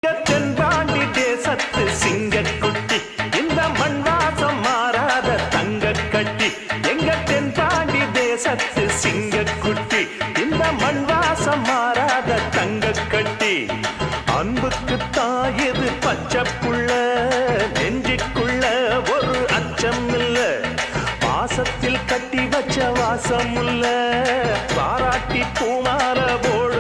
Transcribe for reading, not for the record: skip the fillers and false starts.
தென்பாண்டி தேசத்து சிங்கக்குட்டி இந்த மண் வாசம் மாறாத தங்க கட்டி எங்க தென்பாண்டி தேசத்து சிங்கக்குட்டி இந்த மண் வாசம் மாறாத தங்க கட்டி அன்புக்கு தாயது பச்சை புள்ள நெஞ்சுக்குள்ள ஒரு அச்சம் இல்ல பாசத்தில் கட்டி வச்ச வாசம் இல்ல பாராட்டி பூமால போடு